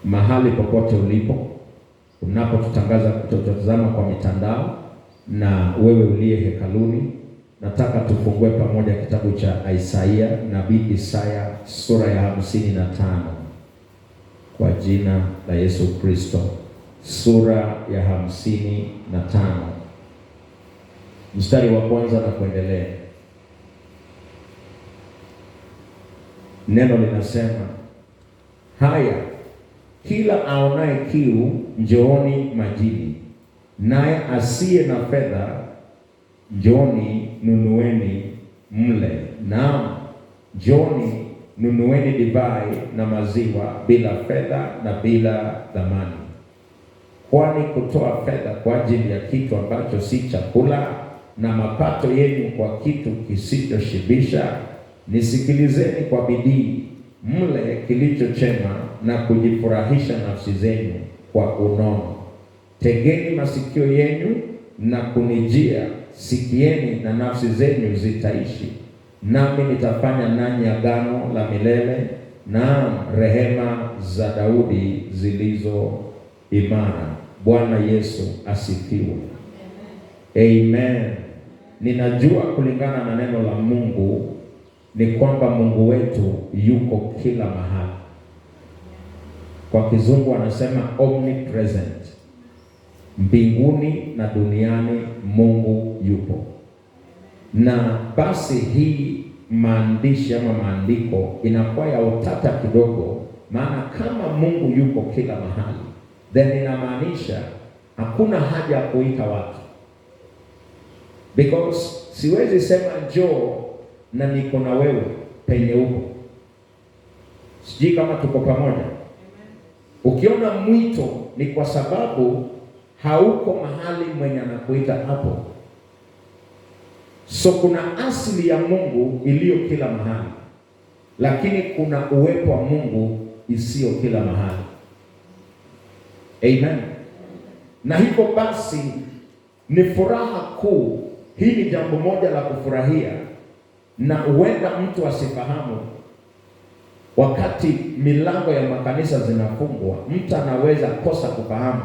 mahali popote ulipo, unapotutangaza kutotazama kwa mitandao na wewe uliye hekaluni, nataka tufungue pamoja kitabu cha Isaia, nabii Isaya sura ya 55 kwa jina la Yesu Kristo, sura ya 55 mstari wa kwanza na kuendelea. Neno linasema, haya, kila aonaye kiu njooni majini, naye asiye na fedha njooni nunueni mle. Naam, njooni nunueni divai na maziwa bila fedha na bila dhamani. Kwani kutoa fedha kwa ajili ya kitu ambacho si chakula, na mapato yenu kwa kitu kisichoshibisha? Nisikilizeni kwa bidii, mle kilicho chema, na kujifurahisha nafsi zenu kwa unono. Tegeni masikio yenu na kunijia, sikieni na nafsi zenu zitaishi. Nami nitafanya nanyi agano la milele, naam, rehema za Daudi zilizo imara. Bwana Yesu asifiwe. Amen. Ninajua kulingana na neno la Mungu ni kwamba Mungu wetu yuko kila mahali. Kwa kizungu anasema omnipresent. Mbinguni na duniani Mungu yupo. Na basi hii maandishi ama maandiko inakuwa ya utata kidogo, maana kama Mungu yuko kila mahali, then inamaanisha hakuna haja ya kuita watu. Because siwezi sema njoo na niko na wewe penye uko. Sijui kama tuko pamoja. Ukiona mwito ni kwa sababu hauko mahali mwenye anakuita hapo. So kuna asili ya Mungu iliyo kila mahali, lakini kuna uwepo wa Mungu isiyo kila mahali. Amen. Na hivyo basi ni furaha kuu. Hii ni jambo moja la kufurahia, na huenda mtu asifahamu. Wakati milango ya makanisa zinafungwa, mtu anaweza kosa kufahamu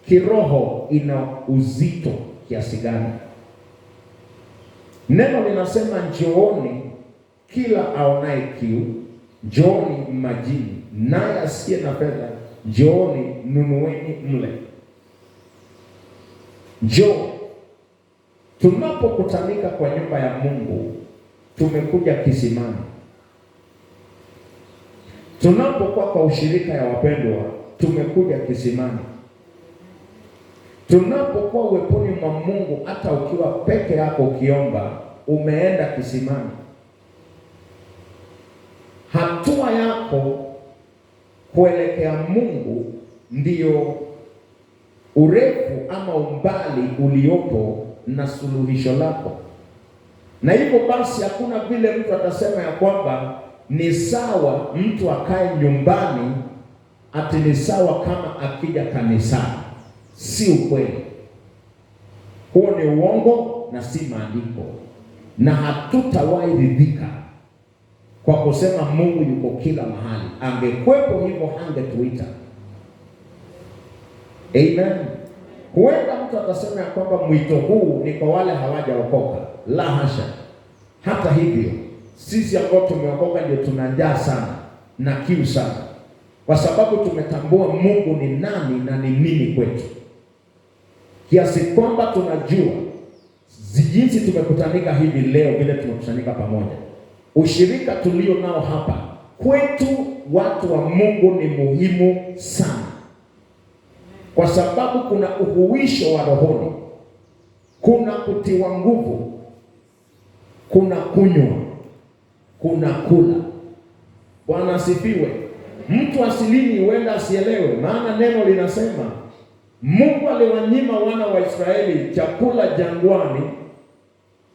kiroho ina uzito kiasi gani. Neno linasema njooni kila aonaye kiu, njooni majini, naye asiye na fedha njooni nunueni mle. Njoo. Tunapokutanika kwa nyumba ya Mungu, tumekuja kisimani. Tunapokuwa kwa ushirika ya wapendwa, tumekuja kisimani. Tunapokuwa uweponi mwa Mungu, hata ukiwa peke yako ukiomba, umeenda kisimani. Hatua yako kuelekea Mungu ndiyo urefu ama umbali uliopo na suluhisho lako. Na hivyo basi hakuna vile mtu atasema ya kwamba ni sawa mtu akae nyumbani ati ni sawa kama akija kanisani. Si ukweli. Huo ni uongo na si maandiko. Na hatutawahi ridhika kwa kusema Mungu yuko kila mahali. Angekuwepo hivyo hangetuita. Amen. Huenda mtu atasema ya kwamba mwito huu ni kwa wale hawajaokoka. La hasha. Hata hivyo, sisi ambao tumeokoka ndio tuna njaa sana na kiu sana, kwa sababu tumetambua Mungu ni nani na ni nini kwetu, kiasi kwamba tunajua jinsi tumekutanika hivi leo, vile tumekutanika pamoja. Ushirika tulio nao hapa kwetu watu wa Mungu ni muhimu sana, kwa sababu kuna uhuisho wa rohoni, kuna kutiwa nguvu, kuna kunywa, kuna kula. Bwana asifiwe. Mtu asilini huenda asielewe, maana neno linasema Mungu aliwanyima wana wa Israeli chakula jangwani,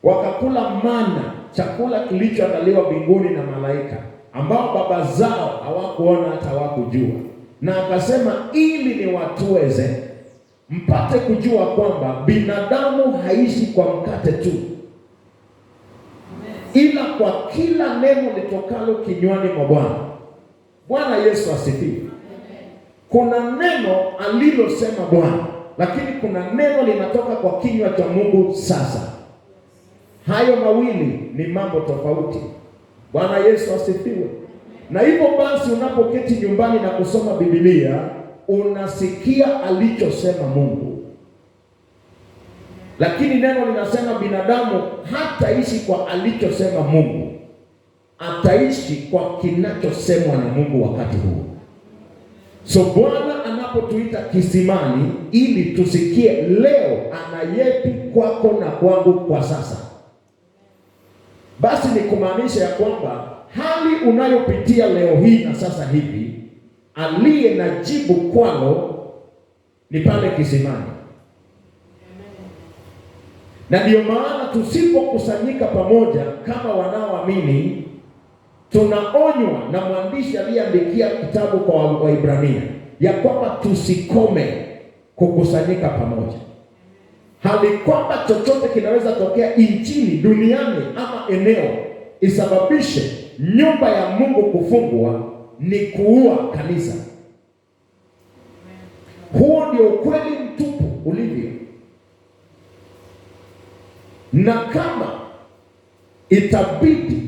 wakakula mana, chakula kilichoandaliwa mbinguni na malaika, ambao baba zao hawakuona hata hawakujua. Na akasema ili niwatuweze mpate kujua kwamba binadamu haishi kwa mkate tu, ila kwa kila neno litokalo kinywani mwa Bwana. Bwana Yesu asifiwe. Kuna neno alilosema Bwana, lakini kuna neno linatoka kwa kinywa cha Mungu sasa. Hayo mawili ni mambo tofauti. Bwana Yesu asifiwe. Na hivyo basi, unapoketi nyumbani na kusoma Biblia, unasikia alichosema Mungu. Lakini neno linasema binadamu hataishi kwa alichosema Mungu, ataishi kwa kinachosemwa na Mungu wakati huo. So Bwana anapotuita kisimani ili tusikie leo ana yepi kwako na kwangu kwa sasa, basi ni kumaanisha ya kwamba hali unayopitia leo hii na sasa hivi, aliye na jibu kwalo ni pale kisimani. Na ndio maana tusipokusanyika pamoja kama wanaoamini, tunaonywa na mwandishi aliyeandikia kitabu kwa Waibrania ya kwamba tusikome kukusanyika pamoja. Hali kwamba chochote kinaweza tokea nchini, duniani ama eneo isababishe nyumba ya Mungu kufungwa, ni kuua kanisa. Huo ndio ukweli mtupu ulivyo. Na kama itabidi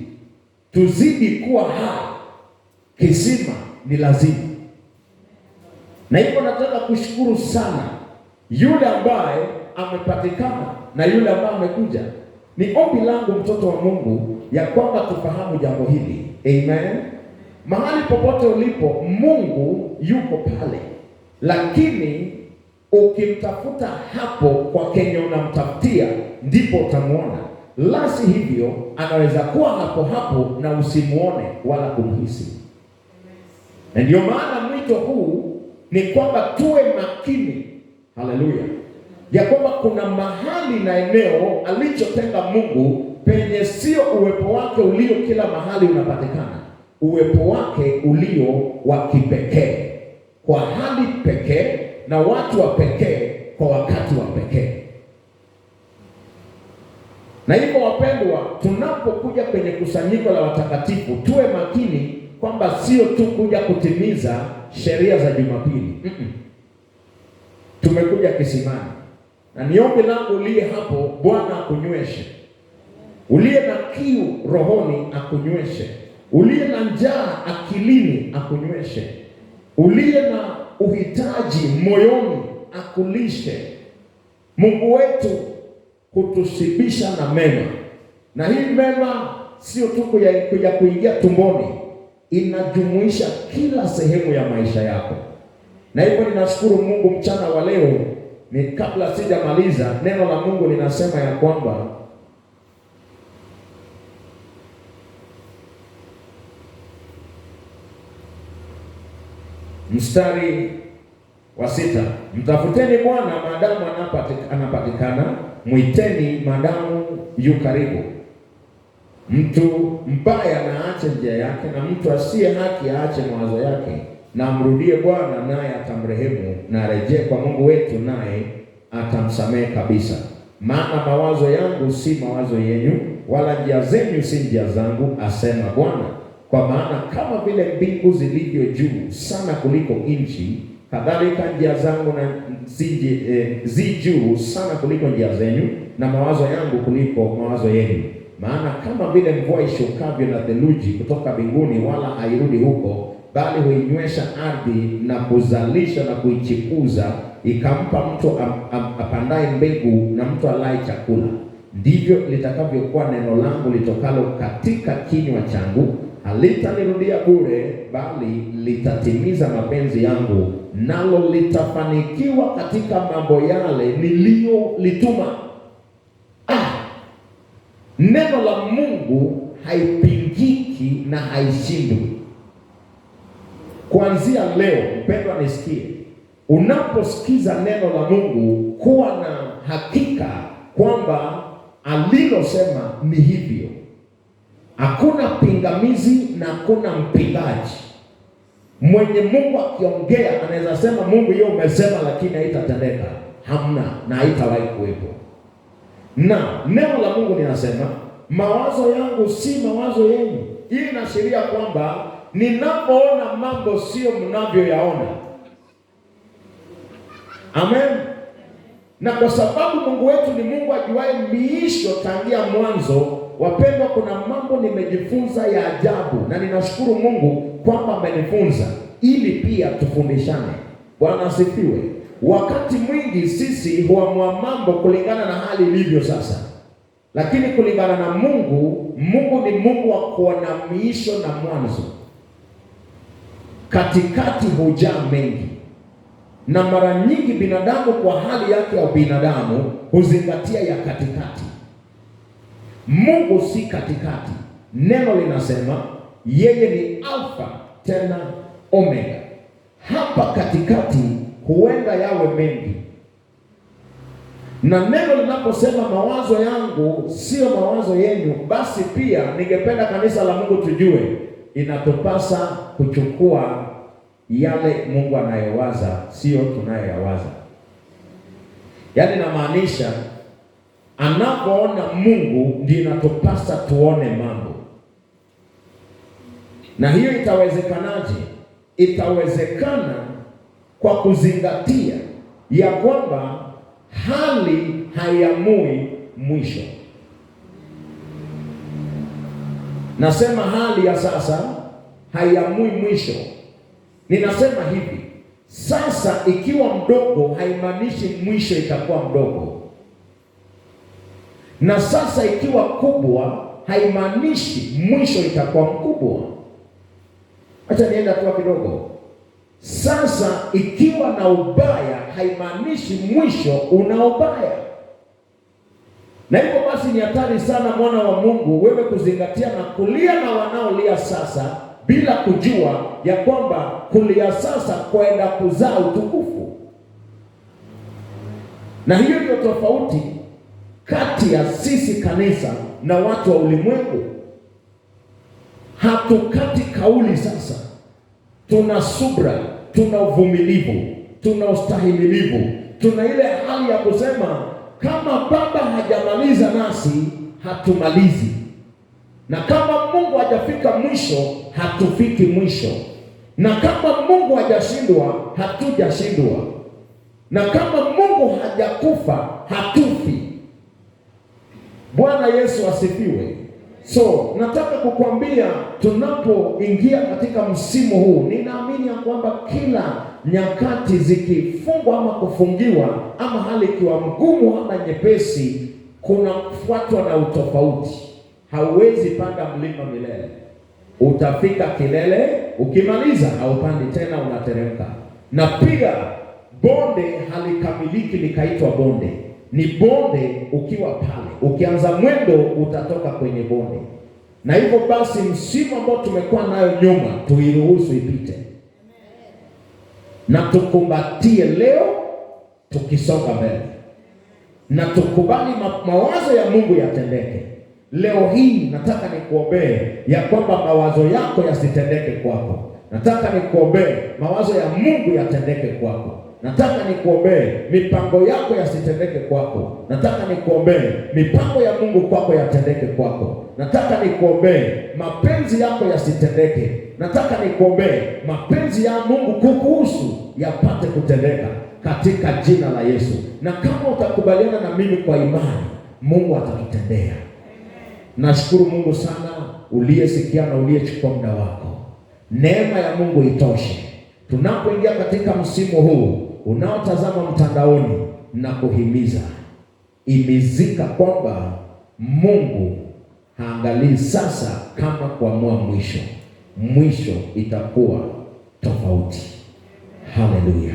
tuzidi kuwa hai, kisima ni lazima. Na hivyo nataka kushukuru sana yule ambaye amepatikana na yule ambaye amekuja. Ni ombi langu, mtoto wa Mungu, ya kwamba tufahamu jambo hili. Amen. Mahali popote ulipo, Mungu yuko pale, lakini ukimtafuta hapo kwa kenye unamtafutia, ndipo utamuona. La si hivyo, anaweza kuwa hapo hapo na usimuone wala kumhisi. Na ndio maana mwito huu ni kwamba tuwe makini. Haleluya. Ya kwamba kuna mahali na eneo alichotenga Mungu penye sio uwepo wake ulio kila mahali unapatikana. Uwepo wake ulio wa kipekee, kwa hali pekee na watu wa pekee kwa wakati wa pekee. Na hivyo wapendwa, tunapokuja kwenye kusanyiko la watakatifu, tuwe makini kwamba sio tu kuja kutimiza sheria za Jumapili. Tumekuja kisimani. Na niombe langu uliye hapo, Bwana akunyweshe. Uliye na kiu rohoni akunyweshe. Uliye na njaa akilini akunyweshe. Uliye na uhitaji moyoni akulishe. Mungu wetu hutushibisha na mema. Na hii mema sio tu kuja kuingia tumboni, inajumuisha kila sehemu ya maisha yako. Na hivyo ninashukuru Mungu mchana wa leo, ni kabla sijamaliza, neno la Mungu linasema ya kwamba mstari wa 6, mtafuteni Bwana maadamu anapatikana, mwiteni maadamu yu karibu. Mtu mbaya na aache njia yake, na mtu asiye haki aache mawazo yake, na amrudie Bwana naye atamrehemu, na arejee kwa Mungu wetu naye atamsamehe kabisa. Maana mawazo yangu si mawazo yenu, wala njia zenu si njia zangu, asema Bwana. Kwa maana kama vile mbingu zilivyo juu sana kuliko nchi, kadhalika njia zangu na zi juu sana kuliko njia zenu, na mawazo yangu kuliko mawazo yenu. Maana kama vile mvua ishukavyo na theluji kutoka mbinguni, wala hairudi huko, bali huinywesha ardhi na kuzalisha na kuichipuza, ikampa mtu apandaye mbegu na mtu alaye chakula, ndivyo litakavyokuwa neno langu litokalo katika kinywa changu. Halitanirudia bure, bali litatimiza mapenzi yangu, nalo litafanikiwa katika mambo yale niliyolituma. Neno la Mungu haipingiki na haishindwi. Kuanzia leo, mpendwa nisikie, unaposikiza neno la Mungu, kuwa na hakika kwamba alilosema ni hivyo. Hakuna pingamizi na hakuna mpingaji. Mwenye Mungu akiongea anaweza sema Mungu yeye umesema, lakini haitatendeka. Hamna na haitawahi kuwepo. Na neno la Mungu linasema mawazo yangu si mawazo yenu. Hii inaashiria kwamba ninapoona mambo sio mnavyoyaona, Amen. Na kwa sababu Mungu wetu ni Mungu ajuaye miisho tangia mwanzo, wapendwa, kuna mambo nimejifunza ya ajabu, na ninashukuru Mungu kwamba amenifunza ili pia tufundishane. Bwana asifiwe. Wakati mwingi sisi huamua mambo kulingana na hali ilivyo sasa, lakini kulingana na Mungu, Mungu ni Mungu wa kuona miisho na mwanzo. Katikati hujaa mengi, na mara nyingi binadamu kwa hali yake ya binadamu huzingatia ya katikati. Mungu si katikati. Neno linasema yeye ni Alfa tena Omega. Hapa katikati huenda yawe mengi, na neno linaposema mawazo yangu sio mawazo yenu, basi pia ningependa kanisa la Mungu tujue inatupasa kuchukua yale Mungu anayowaza, sio tunayoyawaza. Yaani namaanisha anapoona Mungu ndio inatupasa tuone mambo. Na hiyo itawezekanaje? Itawezekana kwa kuzingatia ya kwamba hali haiamui mwisho. Nasema hali ya sasa haiamui mwisho. Ninasema hivi, sasa ikiwa mdogo haimaanishi mwisho itakuwa mdogo, na sasa ikiwa kubwa haimaanishi mwisho itakuwa mkubwa. Acha nienda tu kidogo. Sasa ikiwa na ubaya haimaanishi mwisho una ubaya. Na hivyo basi ni hatari sana, mwana wa Mungu, wewe kuzingatia na kulia na wanaolia sasa bila kujua ya kwamba kulia sasa kwenda kuzaa utukufu. Na hiyo ndio tofauti kati ya sisi kanisa na watu wa ulimwengu. Hatukati kauli sasa. Tuna subra, tuna uvumilivu, tuna ustahimilivu, tuna ile hali ya kusema kama Baba hajamaliza nasi hatumalizi, na kama Mungu hajafika mwisho hatufiki mwisho, na kama Mungu hajashindwa hatujashindwa, na kama Mungu hajakufa hatufi. Bwana Yesu asifiwe. So nataka kukwambia, tunapoingia katika msimu huu, ninaamini ya kwamba kila nyakati zikifungwa ama kufungiwa, ama hali ikiwa mgumu ama nyepesi, kuna kufuatwa na utofauti. Hauwezi panda mlima milele. Utafika kilele, ukimaliza haupandi tena, unateremka. Na pia bonde halikamiliki likaitwa bonde. Ni bonde ukiwa pale. Ukianza mwendo utatoka kwenye bonde. Na hivyo basi msimu ambao tumekuwa nayo nyuma tuiruhusu ipite. Na tukumbatie leo tukisonga mbele. Na tukubali mawazo ya Mungu yatendeke. Leo hii nataka nikuombee ya kwamba mawazo yako yasitendeke kwako. Nataka nikuombee mawazo ya Mungu yatendeke kwako. Nataka nikuombee mipango yako yasitendeke kwako. Nataka nikuombee mipango ya Mungu kwako yatendeke kwako. Nataka nikuombee mapenzi yako yasitendeke. Nataka nikuombee mapenzi ya Mungu kukuhusu yapate kutendeka katika jina la Yesu. Na kama utakubaliana na mimi kwa imani, Mungu atakutendea. Nashukuru Mungu sana uliyesikia na uliyechukua muda wako. Neema ya Mungu itoshe. Tunapoingia katika msimu huu, unaotazama mtandaoni, na kuhimiza imizika kwamba Mungu haangalii sasa kama kuamua mwisho. Mwisho itakuwa tofauti. Haleluya.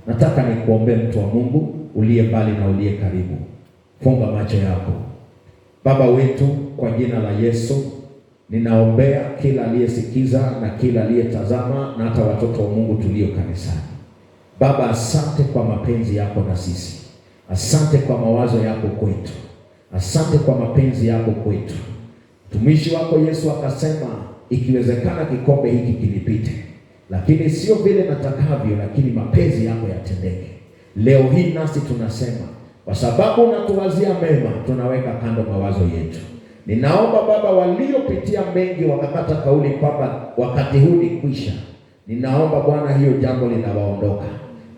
Nataka nikuombee mtu wa Mungu uliye mbali na uliye karibu. Funga macho yako. Baba wetu, kwa jina la Yesu, ninaombea kila aliyesikiza na kila aliyetazama na hata watoto wa Mungu tulio kanisani. Baba, asante kwa mapenzi yako na sisi. Asante kwa mawazo yako kwetu. Asante kwa mapenzi yako kwetu. Mtumishi wako Yesu akasema, ikiwezekana kikombe hiki kinipite, lakini sio vile natakavyo, lakini mapenzi yako yatendeke. Leo hii nasi tunasema, kwa sababu unatuwazia mema, tunaweka kando mawazo yetu. Ninaomba Baba, waliopitia mengi wakapata kauli kwamba wakati huu ni kwisha, ninaomba Bwana hiyo jambo linawaondoka.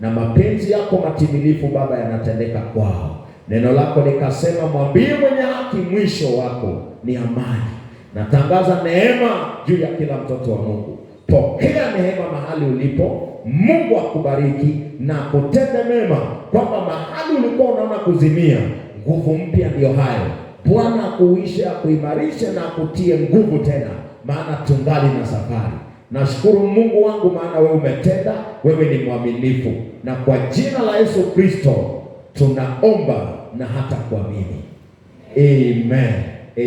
na mapenzi yako matimilifu Baba yanatendeka kwao. Neno lako likasema, mwambie mwenye haki mwisho wako ni amani. Natangaza neema juu ya kila mtoto wa Mungu. Pokea neema mahali ulipo. Mungu akubariki na kutende mema, kwamba mahali ulikuwa unaona kuzimia, nguvu mpya ndio hayo. Bwana akuishe, akuimarishe na akutie nguvu tena, maana tungali na safari. Nashukuru Mungu wangu, maana wewe umetenda, wewe ni mwaminifu, na kwa jina la Yesu Kristo tunaomba na hata kuamini. Amen.